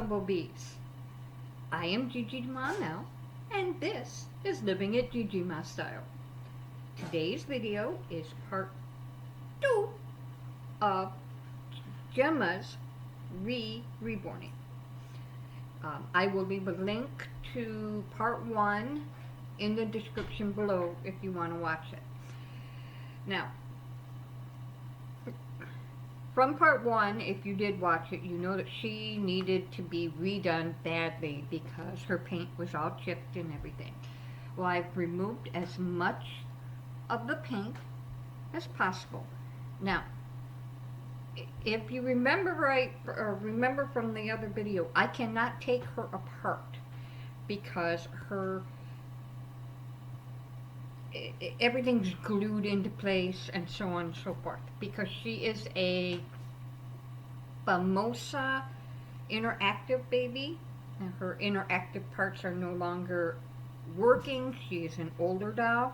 bumblebees. I am Gigi Ma now, and this is Living It Gigi Ma Style. Today's video is part 2 of Gemma's Re-Reborning. I will leave a link to part 1 in the description below if you want to watch it. Now, from part 1, if you did watch it, you know that she needed to be redone badly because her paint was all chipped and everything. Well, I've removed as much of the paint as possible. Now, if you remember right, or remember from the other video, I cannot take her apart because everything's glued into place and so on and so forth, because she is a Famosa interactive baby and her interactive parts are no longer working. She is an older doll,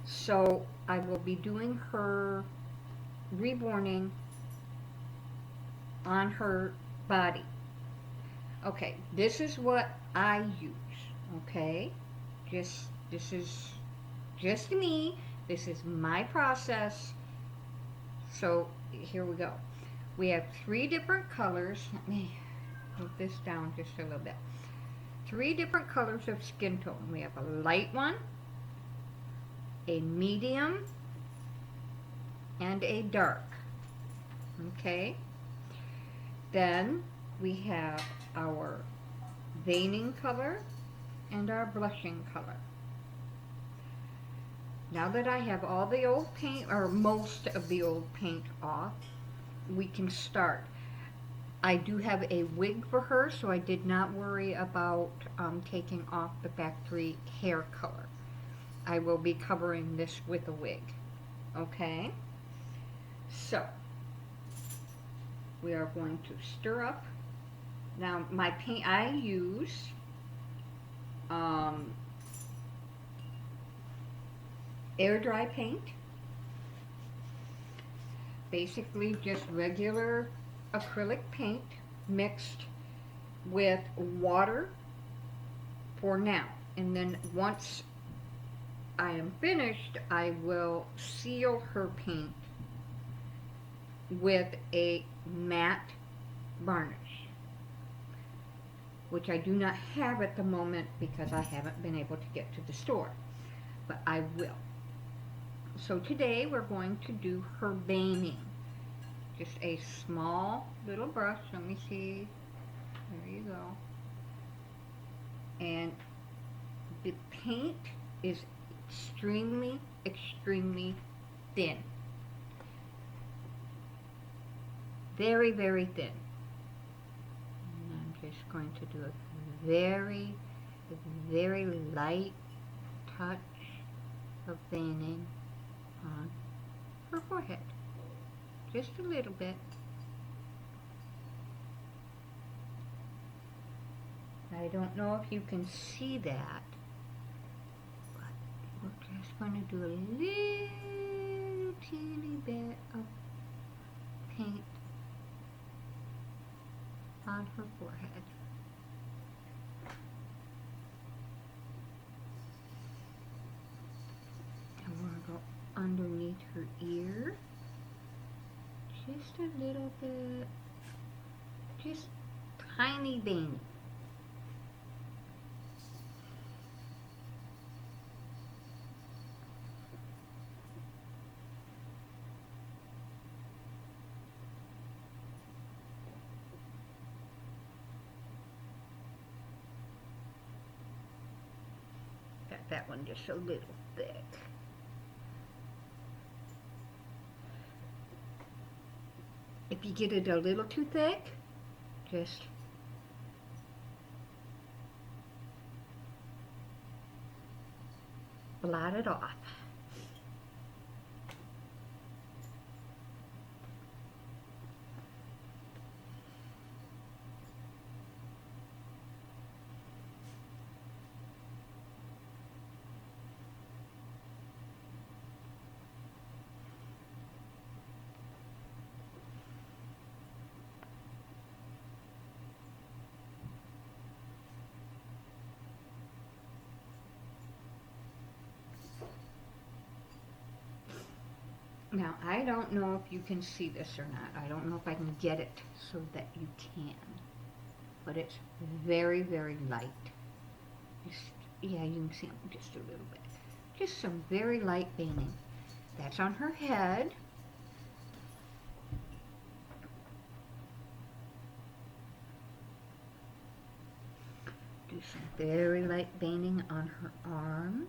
so I will be doing her reborning on her body. Okay, this is what I use. Okay, this is just me. This is my process. So here we go. We have 3 different colors. Let me move this down just a little bit. 3 different colors of skin tone. We have a light one, a medium, and a dark. Okay. Then we have our veining color and our blushing color. Now that I have all the old paint, or most of the old paint off, we can start. I do have a wig for her, so I did not worry about taking off the factory hair color. I will be covering this with a wig. Okay? So, we are going to stir up. Now, my paint, I use air dry paint. Basically just regular acrylic paint mixed with water for now. And then once I am finished, I will seal her paint with a matte varnish, which I do not have at the moment because I haven't been able to get to the store, but I will. So today we're going to do her veining. Just a small little brush. Let me see. There you go. And the paint is extremely, extremely thin. Very, very thin. And I'm just going to do a very, very light touch of veining on her forehead. Just a little bit. I don't know if you can see that, but we're just going to do a little teeny bit of paint on her forehead. And we're going to go underneath her ear. Just a little bit, just tiny vein. Got that one just a little thick. If you get it a little too thick, just blot it off. Now, I don't know if you can see this or not. I don't know if I can get it so that you can. But it's very, very light. Just, yeah, you can see just a little bit. Just some very light veining. That's on her head. Do some very light veining on her arm.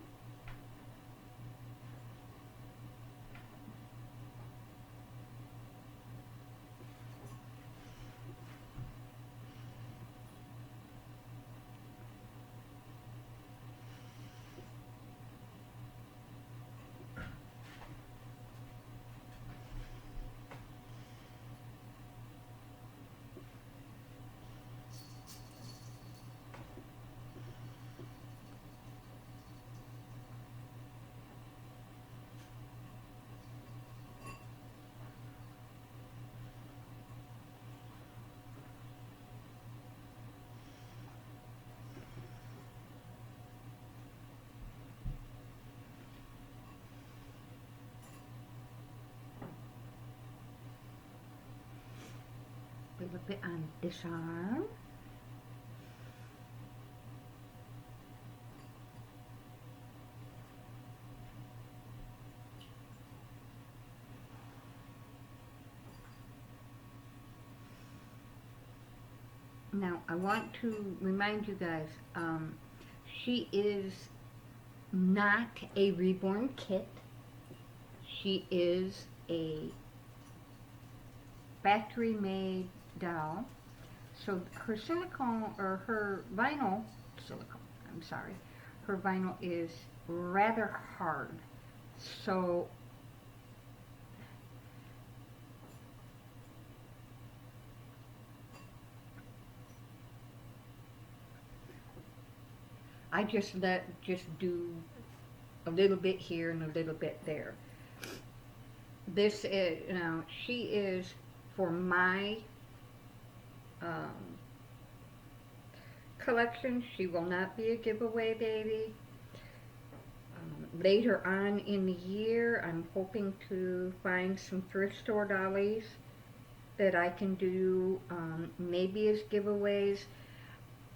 A little bit on this arm. Now, I want to remind you guys, she is not a reborn kit. She is a factory-made doll. So her silicone, or her vinyl, silicone, I'm sorry, her vinyl is rather hard. So I just do a little bit here and a little bit there. This is, you know, she is, for my collection, she will not be a giveaway baby. Later on in the year, I'm hoping to find some thrift store dollies that I can do, maybe as giveaways.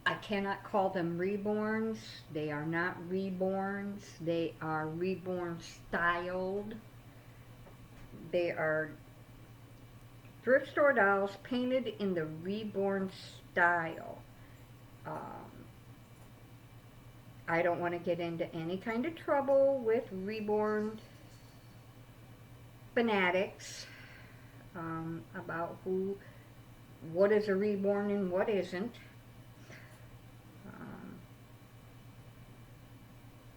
I cannot call them reborns. They are not reborns. They are reborn styled. They are thrift store dolls painted in the reborn style. I don't want to get into any kind of trouble with reborn fanatics about what is a reborn and what isn't.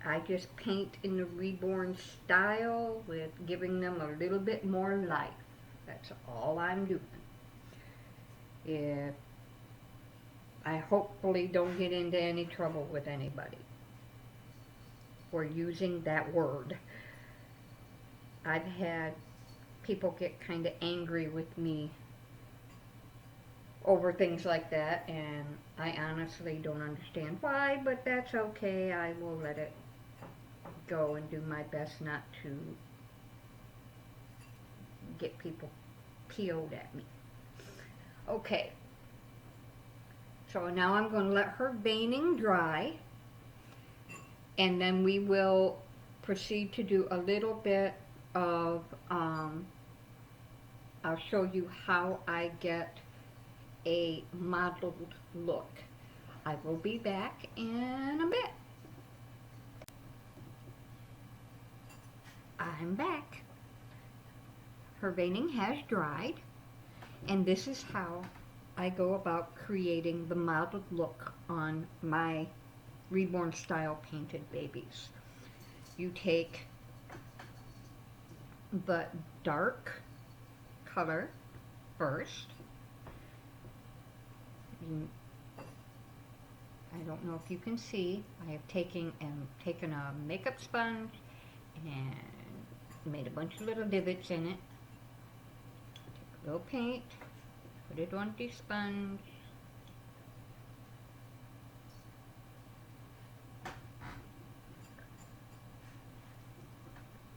I just paint in the reborn style with giving them a little bit more life. That's all I'm doing. If I hopefully don't get into any trouble with anybody for using that word. I've had people get kind of angry with me over things like that, and I honestly don't understand why, but that's okay. I will let it go and do my best not to get people peeled at me. Okay, so now I'm going to let her veining dry, and then we will proceed to do a little bit of, I'll show you how I get a modeled look. I will be back in a bit. I'm back. Her veining has dried, and this is how I go about creating the modeled look on my reborn style painted babies. You take the dark color first. I don't know if you can see, I have taken a makeup sponge and made a bunch of little divots in it. Take a little paint, put it on the sponge,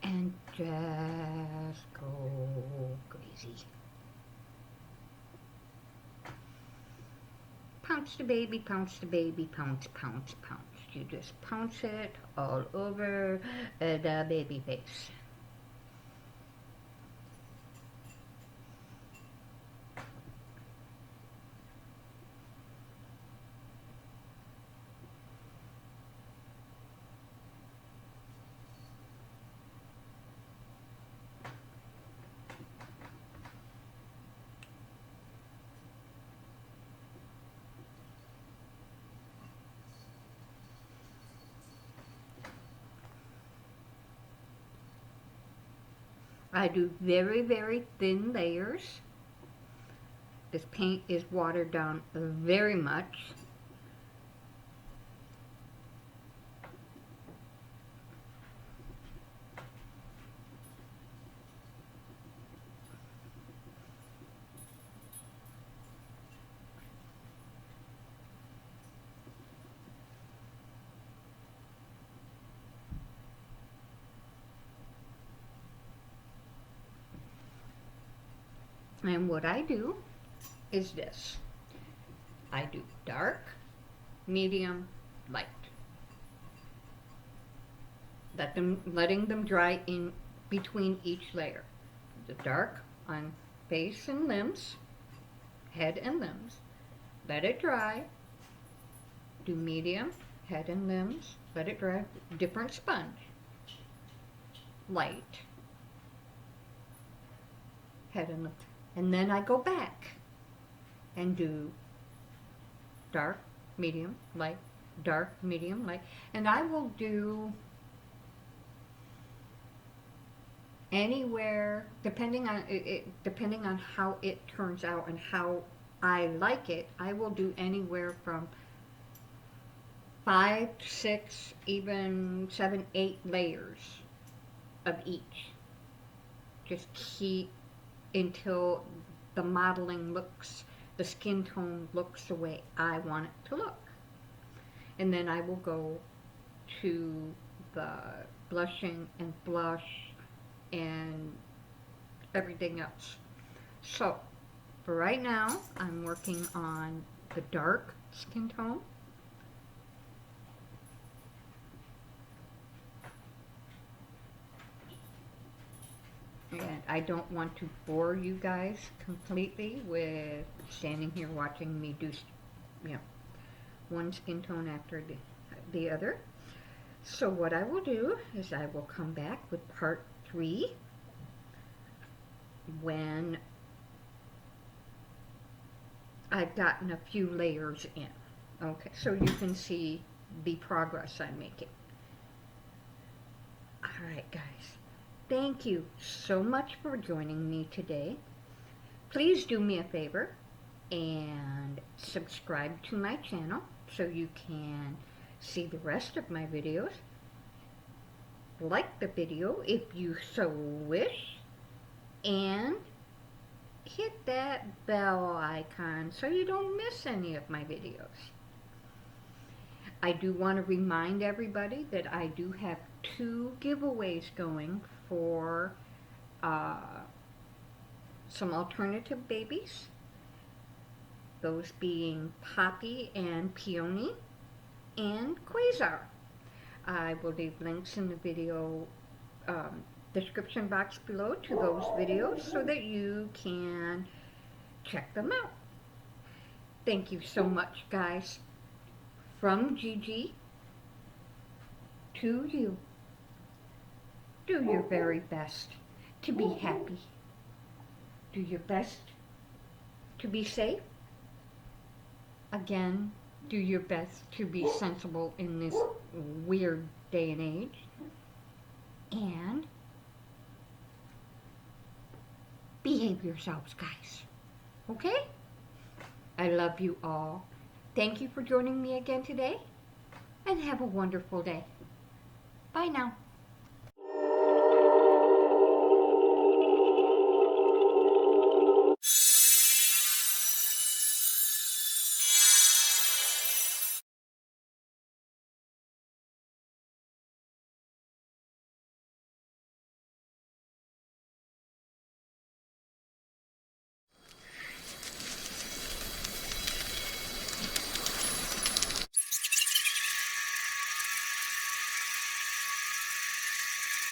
and just go easy. Pounce the baby, pounce the baby, pounce, pounce, pounce. You just pounce it all over the baby face. I do very, very thin layers. This paint is watered down very much. And what I do is this. I do dark, medium, light. Letting them dry in between each layer. The dark on face and limbs, head and limbs. Let it dry. Do medium, head and limbs. Let it dry. Different sponge. Light, head and limbs. And then I go back and do dark, medium, light, dark, medium, light. And I will do anywhere, depending on how it turns out and how I like it, I will do anywhere from 5, 6, even 7, 8 layers of each. Just keep until the modeling looks, the skin tone looks the way I want it to look. And then I will go to the blushing and blush and everything else. So, for right now, I'm working on the dark skin tone. And I don't want to bore you guys completely with standing here watching me do, one skin tone after the other. So what I will do is I will come back with part 3 when I've gotten a few layers in. Okay, so you can see the progress I'm making. Alright guys. Thank you so much for joining me today. Please do me a favor and subscribe to my channel so you can see the rest of my videos. Like the video if you so wish, and hit that bell icon so you don't miss any of my videos. I do want to remind everybody that I do have 2 giveaways going for some alternative babies, those being Poppy and Peony and Quasar. I will leave links in the video description box below to those videos so that you can check them out. Thank you so much, guys. From Gigi to you. Do your very best to be happy. Do your best to be safe. Again, do your best to be sensible in this weird day and age. And behave yourselves, guys. Okay? I love you all. Thank you for joining me again today, and have a wonderful day. Bye now.